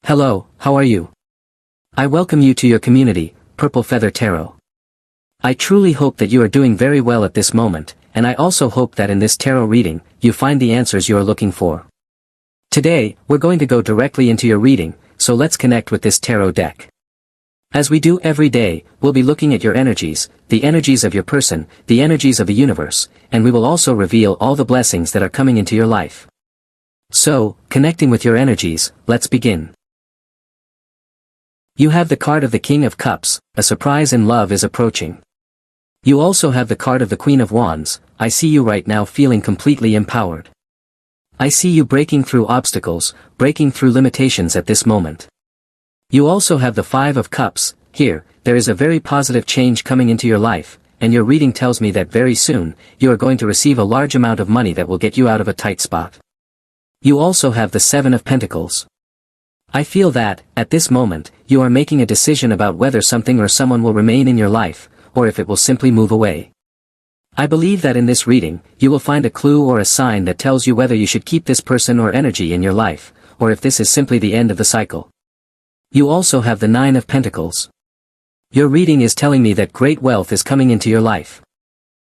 Hello, how are you? I welcome you to your community, Purple Feather Tarot. I truly hope that you are doing very well at this moment, and I also hope that in this tarot reading, you find the answers you are looking for. Today, we're going to go directly into your reading, so let's connect with this tarot deck. As we do every day, we'll be looking at your energies, the energies of your person, the energies of the universe, and we will also reveal all the blessings that are coming into your life. So, connecting with your energies, let's begin. You have the card of the King of Cups, a surprise in love is approaching. You also have the card of the Queen of Wands. I see you right now feeling completely empowered. I see you breaking through obstacles, breaking through limitations at this moment. You also have the Five of Cups. Here, there is a very positive change coming into your life, and your reading tells me that very soon, you are going to receive a large amount of money that will get you out of a tight spot. You also have the Seven of Pentacles. I feel that, at this moment, you are making a decision about whether something or someone will remain in your life, or if it will simply move away. I believe that in this reading, you will find a clue or a sign that tells you whether you should keep this person or energy in your life, or if this is simply the end of the cycle. You also have the Nine of Pentacles. Your reading is telling me that great wealth is coming into your life.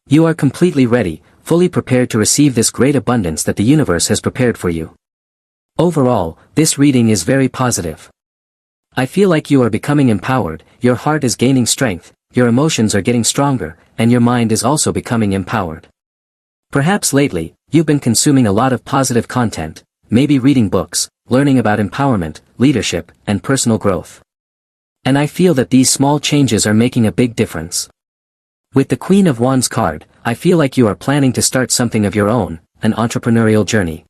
You are completely ready, fully prepared to receive this great abundance that the universe has prepared for you. Overall, this reading is very positive. I feel like you are becoming empowered, your heart is gaining strength, your emotions are getting stronger, and your mind is also becoming empowered. Perhaps lately, you've been consuming a lot of positive content, maybe reading books, learning about empowerment, leadership, and personal growth. And I feel that these small changes are making a big difference. With the Queen of Wands card, I feel like you are planning to start something of your own, an entrepreneurial journey.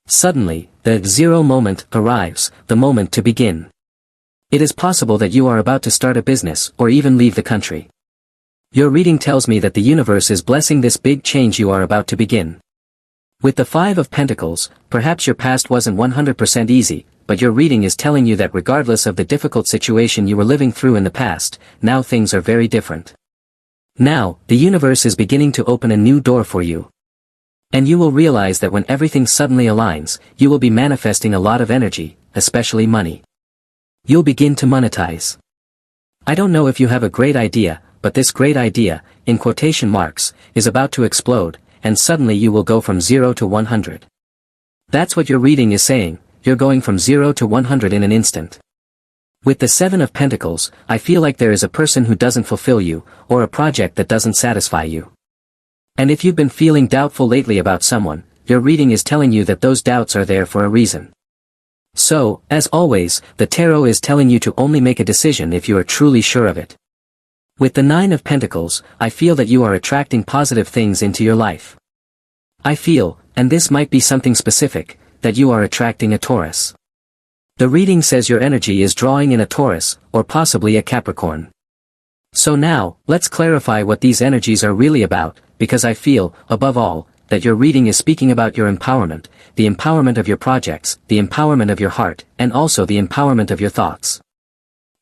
Suddenly, the zero moment arrives, the moment to begin. It is possible that you are about to start a business or even leave the country. Your reading tells me that the universe is blessing this big change you are about to begin. With the Five of Pentacles, perhaps your past wasn't 100% easy, but your reading is telling you that regardless of the difficult situation you were living through in the past, now things are very different. Now, the universe is beginning to open a new door for you. And you will realize that when everything suddenly aligns, you will be manifesting a lot of energy, especially money. You'll begin to monetize. I don't know if you have a great idea, but this great idea, in quotation marks, is about to explode, and suddenly you will go from 0 to 100. That's what your reading is saying, you're going from 0 to 100 in an instant. With the Seven of Pentacles, I feel like there is a person who doesn't fulfill you, or a project that doesn't satisfy you. And if you've been feeling doubtful lately about someone, your reading is telling you that those doubts are there for a reason. So, as always, the tarot is telling you to only make a decision if you are truly sure of it. With the Nine of Pentacles, I feel that you are attracting positive things into your life. I feel, and this might be something specific, that you are attracting a Taurus. The reading says your energy is drawing in a Taurus, or possibly a Capricorn. So now, let's clarify what these energies are really about, because I feel, above all, that your reading is speaking about your empowerment, the empowerment of your projects, the empowerment of your heart, and also the empowerment of your thoughts.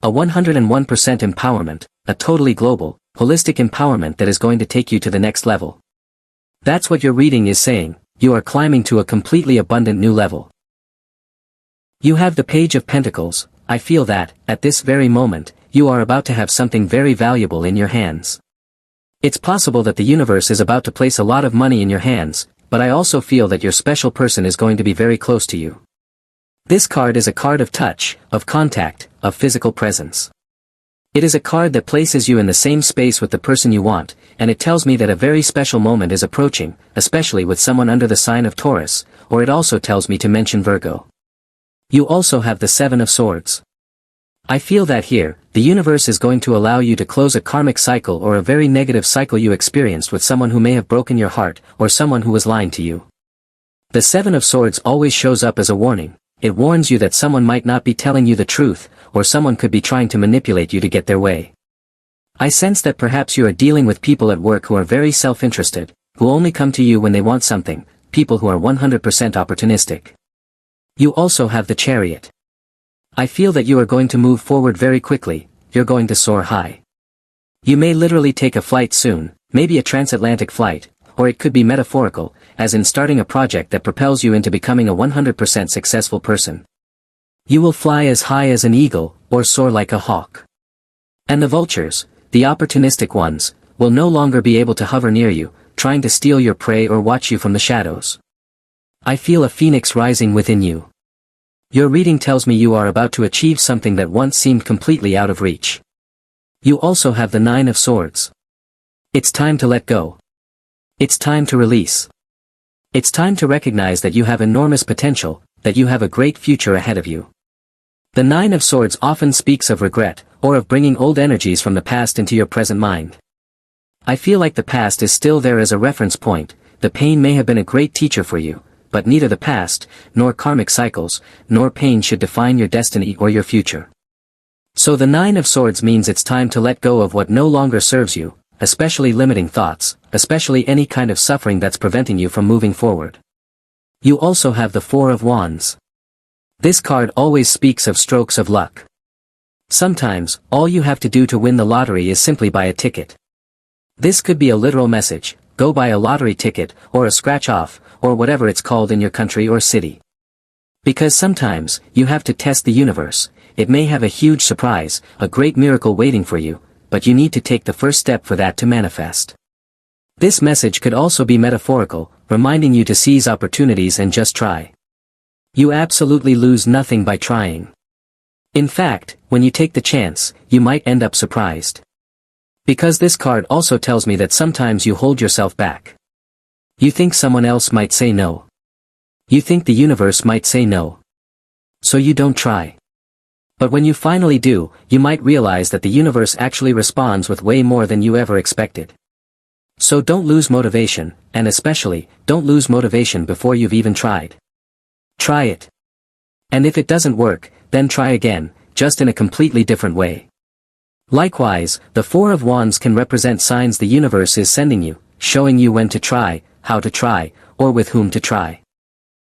A 101% empowerment, a totally global, holistic empowerment that is going to take you to the next level. That's what your reading is saying, you are climbing to a completely abundant new level. You have the Page of Pentacles. I feel that, at this very moment, you are about to have something very valuable in your hands. It's possible that the universe is about to place a lot of money in your hands, but I also feel that your special person is going to be very close to you. This card is a card of touch, of contact, of physical presence. It is a card that places you in the same space with the person you want, and it tells me that a very special moment is approaching, especially with someone under the sign of Taurus, or it also tells me to mention Virgo. You also have the Seven of Swords. I feel that here, the universe is going to allow you to close a karmic cycle or a very negative cycle you experienced with someone who may have broken your heart, or someone who was lying to you. The Seven of Swords always shows up as a warning. It warns you that someone might not be telling you the truth, or someone could be trying to manipulate you to get their way. I sense that perhaps you are dealing with people at work who are very self-interested, who only come to you when they want something, people who are 100% opportunistic. You also have the Chariot. I feel that you are going to move forward very quickly, you're going to soar high. You may literally take a flight soon, maybe a transatlantic flight, or it could be metaphorical, as in starting a project that propels you into becoming a 100% successful person. You will fly as high as an eagle, or soar like a hawk. And the vultures, the opportunistic ones, will no longer be able to hover near you, trying to steal your prey or watch you from the shadows. I feel a phoenix rising within you. Your reading tells me you are about to achieve something that once seemed completely out of reach. You also have the Nine of Swords. It's time to let go. It's time to release. It's time to recognize that you have enormous potential, that you have a great future ahead of you. The Nine of Swords often speaks of regret, or of bringing old energies from the past into your present mind. I feel like the past is still there as a reference point. The pain may have been a great teacher for you, but neither the past, nor karmic cycles, nor pain should define your destiny or your future. So the Nine of Swords means it's time to let go of what no longer serves you, especially limiting thoughts, especially any kind of suffering that's preventing you from moving forward. You also have the Four of Wands. This card always speaks of strokes of luck. Sometimes, all you have to do to win the lottery is simply buy a ticket. This could be a literal message: go buy a lottery ticket, or a scratch-off, or whatever it's called in your country or city. Because sometimes, you have to test the universe. It may have a huge surprise, a great miracle waiting for you, but you need to take the first step for that to manifest. This message could also be metaphorical, reminding you to seize opportunities and just try. You absolutely lose nothing by trying. In fact, when you take the chance, you might end up surprised. Because this card also tells me that sometimes you hold yourself back. You think someone else might say no. You think the universe might say no. So you don't try. But when you finally do, you might realize that the universe actually responds with way more than you ever expected. So don't lose motivation, and especially, don't lose motivation before you've even tried. Try it. And if it doesn't work, then try again, just in a completely different way. Likewise, the Four of Wands can represent signs the universe is sending you, showing you when to try, how to try, or with whom to try.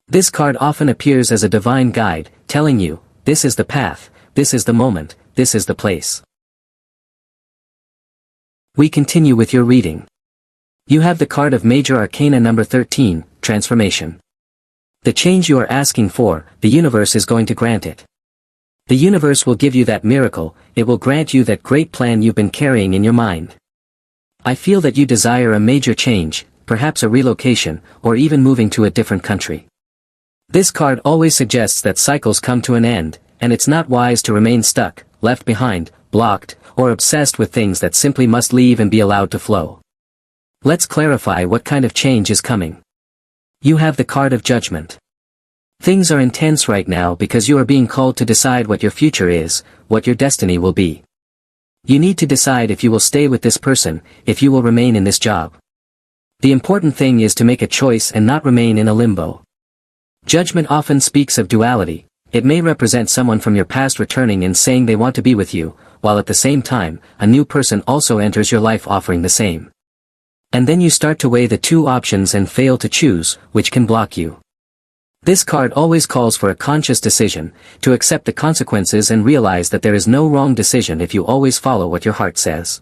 This card often appears as a divine guide, telling you, this is the path, this is the moment, this is the place. We continue with your reading. You have the card of Major Arcana number 13, Transformation. The change you are asking for, the universe is going to grant it. The universe will give you that miracle, it will grant you that great plan you've been carrying in your mind. I feel that you desire a major change, perhaps a relocation, or even moving to a different country. This card always suggests that cycles come to an end, and it's not wise to remain stuck, left behind, blocked, or obsessed with things that simply must leave and be allowed to flow. Let's clarify what kind of change is coming. You have the card of Judgment. Things are intense right now because you are being called to decide what your future is, what your destiny will be. You need to decide if you will stay with this person, if you will remain in this job. The important thing is to make a choice and not remain in a limbo. Judgment often speaks of duality. It may represent someone from your past returning and saying they want to be with you, while at the same time, a new person also enters your life offering the same. And then you start to weigh the two options and fail to choose, which can block you. This card always calls for a conscious decision, to accept the consequences and realize that there is no wrong decision if you always follow what your heart says.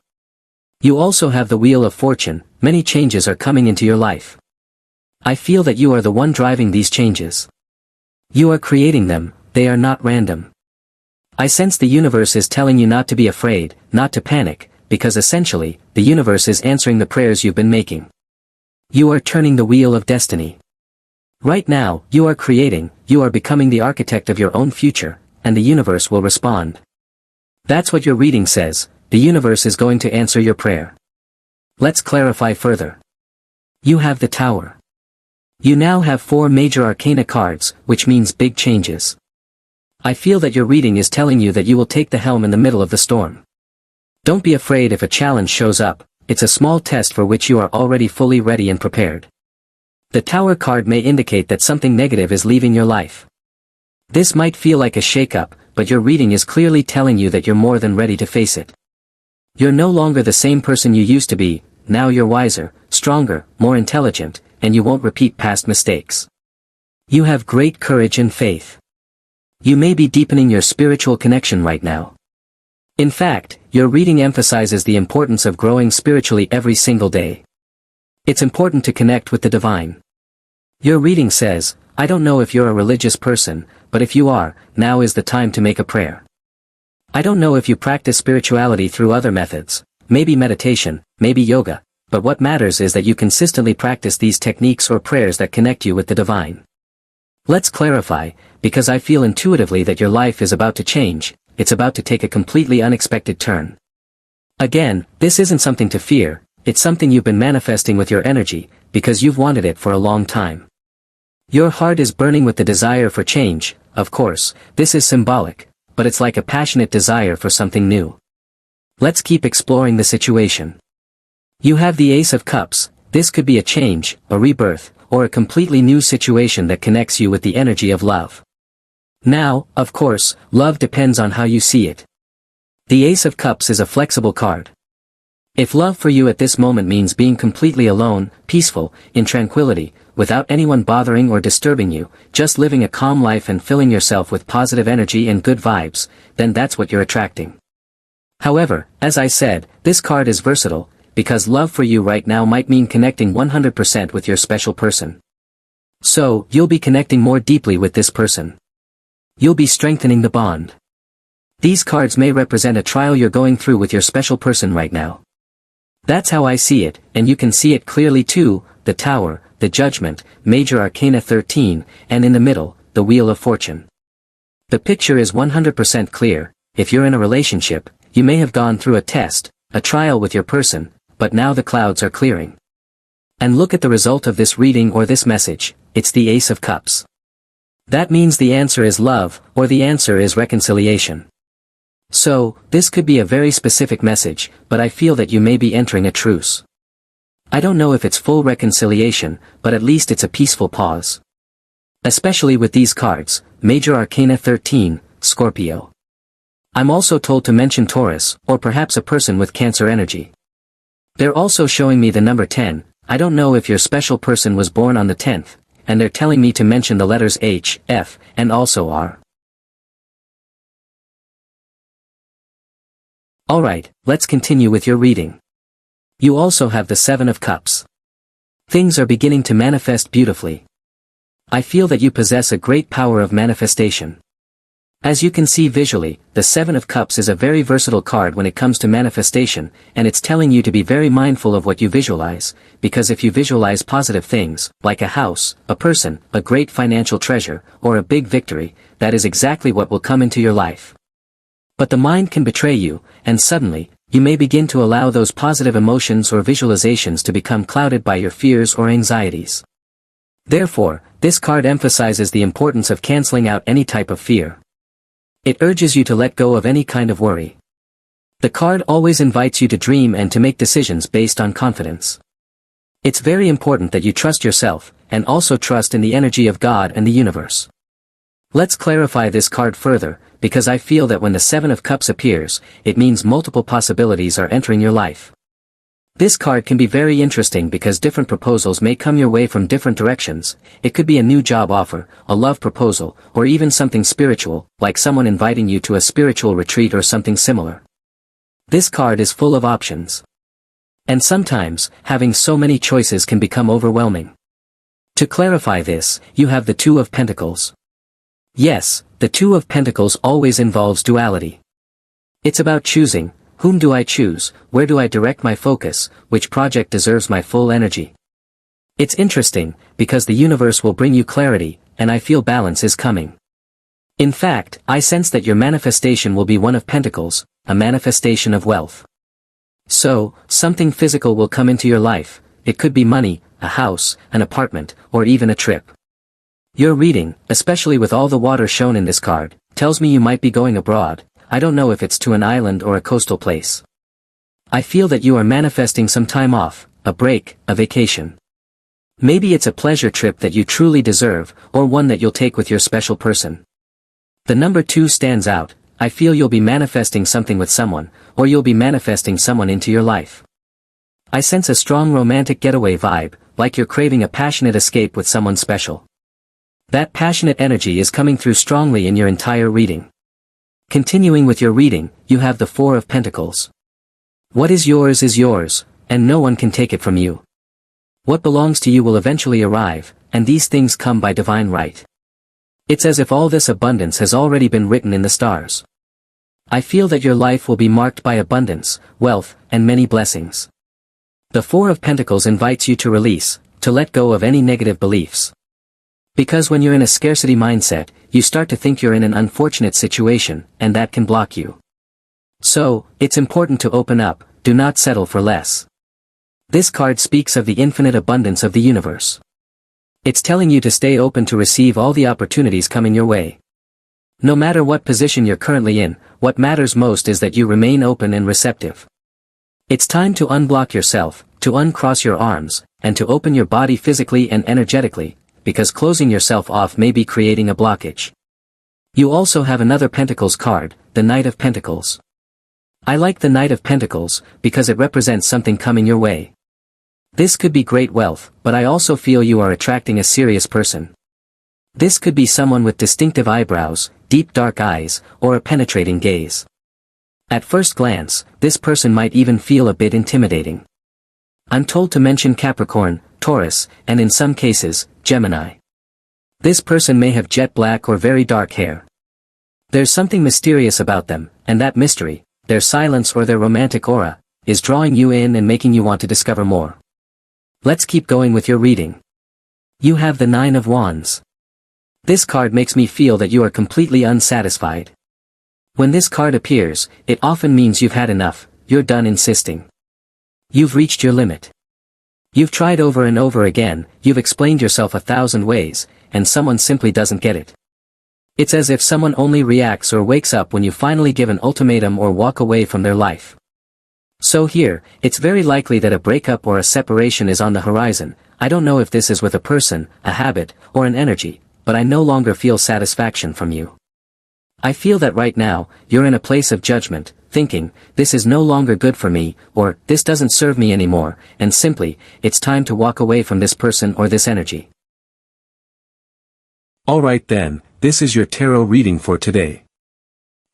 You also have the Wheel of Fortune. Many changes are coming into your life. I feel that you are the one driving these changes. You are creating them, they are not random. I sense the universe is telling you not to be afraid, not to panic, because essentially, the universe is answering the prayers you've been making. You are turning the wheel of destiny. Right now, you are creating, you are becoming the architect of your own future, and the universe will respond. That's what your reading says, the universe is going to answer your prayer. Let's clarify further. You have the Tower. You now have 4 major arcana cards, which means big changes. I feel that your reading is telling you that you will take the helm in the middle of the storm. Don't be afraid if a challenge shows up, it's a small test for which you are already fully ready and prepared. The Tower card may indicate that something negative is leaving your life. This might feel like a shake-up, but your reading is clearly telling you that you're more than ready to face it. You're no longer the same person you used to be, now you're wiser, stronger, more intelligent, and you won't repeat past mistakes. You have great courage and faith. You may be deepening your spiritual connection right now. In fact, your reading emphasizes the importance of growing spiritually every single day. It's important to connect with the divine. Your reading says, I don't know if you're a religious person, but if you are, now is the time to make a prayer. I don't know if you practice spirituality through other methods, maybe meditation, maybe yoga, but what matters is that you consistently practice these techniques or prayers that connect you with the divine. Let's clarify, because I feel intuitively that your life is about to change, it's about to take a completely unexpected turn. Again, this isn't something to fear, it's something you've been manifesting with your energy, because you've wanted it for a long time. Your heart is burning with the desire for change, of course, this is symbolic, but it's like a passionate desire for something new. Let's keep exploring the situation. You have the Ace of Cups. This could be a change, a rebirth, or a completely new situation that connects you with the energy of love. Now, of course, love depends on how you see it. The Ace of Cups is a flexible card. If love for you at this moment means being completely alone, peaceful, in tranquility, without anyone bothering or disturbing you, just living a calm life and filling yourself with positive energy and good vibes, then that's what you're attracting. However, as I said, this card is versatile, because love for you right now might mean connecting 100% with your special person. So, you'll be connecting more deeply with this person. You'll be strengthening the bond. These cards may represent a trial you're going through with your special person right now. That's how I see it, and you can see it clearly too, the Tower, the Judgment, Major Arcana 13, and in the middle, the Wheel of Fortune. The picture is 100% clear. If you're in a relationship, you may have gone through a test, a trial with your person, but now the clouds are clearing. And look at the result of this reading or this message, it's the Ace of Cups. That means the answer is love, or the answer is reconciliation. So, this could be a very specific message, but I feel that you may be entering a truce. I don't know if it's full reconciliation, but at least it's a peaceful pause. Especially with these cards, Major Arcana 13, Scorpio. I'm also told to mention Taurus, or perhaps a person with Cancer energy. They're also showing me the number 10, I don't know if your special person was born on the 10th, and they're telling me to mention the letters H, F, and also R. Alright, let's continue with your reading. You also have the Seven of Cups. Things are beginning to manifest beautifully. I feel that you possess a great power of manifestation. As you can see visually, the Seven of Cups is a very versatile card when it comes to manifestation, and it's telling you to be very mindful of what you visualize, because if you visualize positive things, like a house, a person, a great financial treasure, or a big victory, that is exactly what will come into your life. But the mind can betray you, and suddenly, you may begin to allow those positive emotions or visualizations to become clouded by your fears or anxieties. Therefore, this card emphasizes the importance of canceling out any type of fear. It urges you to let go of any kind of worry. The card always invites you to dream and to make decisions based on confidence. It's very important that you trust yourself, and also trust in the energy of God and the universe. Let's clarify this card further, because I feel that when the Seven of Cups appears, it means multiple possibilities are entering your life. This card can be very interesting because different proposals may come your way from different directions. It could be a new job offer, a love proposal, or even something spiritual, like someone inviting you to a spiritual retreat or something similar. This card is full of options. And sometimes, having so many choices can become overwhelming. To clarify this, you have the Two of Pentacles. Yes, the Two of Pentacles always involves duality. It's about choosing. Whom do I choose? Where do I direct my focus? Which project deserves my full energy? It's interesting, because the universe will bring you clarity, and I feel balance is coming. In fact, I sense that your manifestation will be one of Pentacles, a manifestation of wealth. So, something physical will come into your life. It could be money, a house, an apartment, or even a trip. Your reading, especially with all the water shown in this card, tells me you might be going abroad. I don't know if it's to an island or a coastal place. I feel that you are manifesting some time off, a break, a vacation. Maybe it's a pleasure trip that you truly deserve, or one that you'll take with your special person. The number 2 stands out. I feel you'll be manifesting something with someone, or you'll be manifesting someone into your life. I sense a strong romantic getaway vibe, like you're craving a passionate escape with someone special. That passionate energy is coming through strongly in your entire reading. Continuing with your reading, you have the Four of Pentacles. What is yours, and no one can take it from you. What belongs to you will eventually arrive, and these things come by divine right. It's as if all this abundance has already been written in the stars. I feel that your life will be marked by abundance, wealth, and many blessings. The Four of Pentacles invites you to release, to let go of any negative beliefs. Because when you're in a scarcity mindset, you start to think you're in an unfortunate situation, and that can block you. So, it's important to open up, do not settle for less. This card speaks of the infinite abundance of the universe. It's telling you to stay open to receive all the opportunities coming your way. No matter what position you're currently in, what matters most is that you remain open and receptive. It's time to unblock yourself, to uncross your arms, and to open your body physically and energetically, because closing yourself off may be creating a blockage. You also have another Pentacles card, the Knight of Pentacles. I like the Knight of Pentacles, because it represents something coming your way. This could be great wealth, but I also feel you are attracting a serious person. This could be someone with distinctive eyebrows, deep dark eyes, or a penetrating gaze. At first glance, this person might even feel a bit intimidating. I'm told to mention Capricorn, Taurus, and in some cases, Gemini. This person may have jet black or very dark hair. There's something mysterious about them, and that mystery, their silence or their romantic aura, is drawing you in and making you want to discover more. Let's keep going with your reading. You have the Nine of Wands. This card makes me feel that you are completely unsatisfied. When this card appears, it often means you've had enough, you're done insisting. You've reached your limit. You've tried over and over again, you've explained yourself 1,000 ways, and someone simply doesn't get it. It's as if someone only reacts or wakes up when you finally give an ultimatum or walk away from their life. So here, it's very likely that a breakup or a separation is on the horizon. I don't know if this is with a person, a habit, or an energy, but I no longer feel satisfaction from you. I feel that right now, you're in a place of judgment, thinking, this is no longer good for me, or this doesn't serve me anymore, and simply, it's time to walk away from this person or this energy. Alright then, this is your tarot reading for today.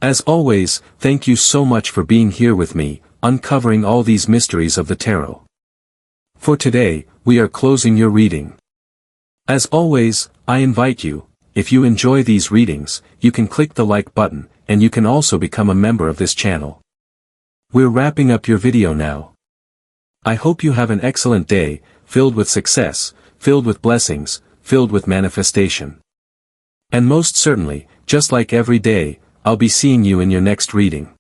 As always, thank you so much for being here with me, uncovering all these mysteries of the tarot. For today, we are closing your reading. As always, I invite you, if you enjoy these readings, you can click the like button, and you can also become a member of this channel. We're wrapping up your video now. I hope you have an excellent day, filled with success, filled with blessings, filled with manifestation. And most certainly, just like every day, I'll be seeing you in your next reading.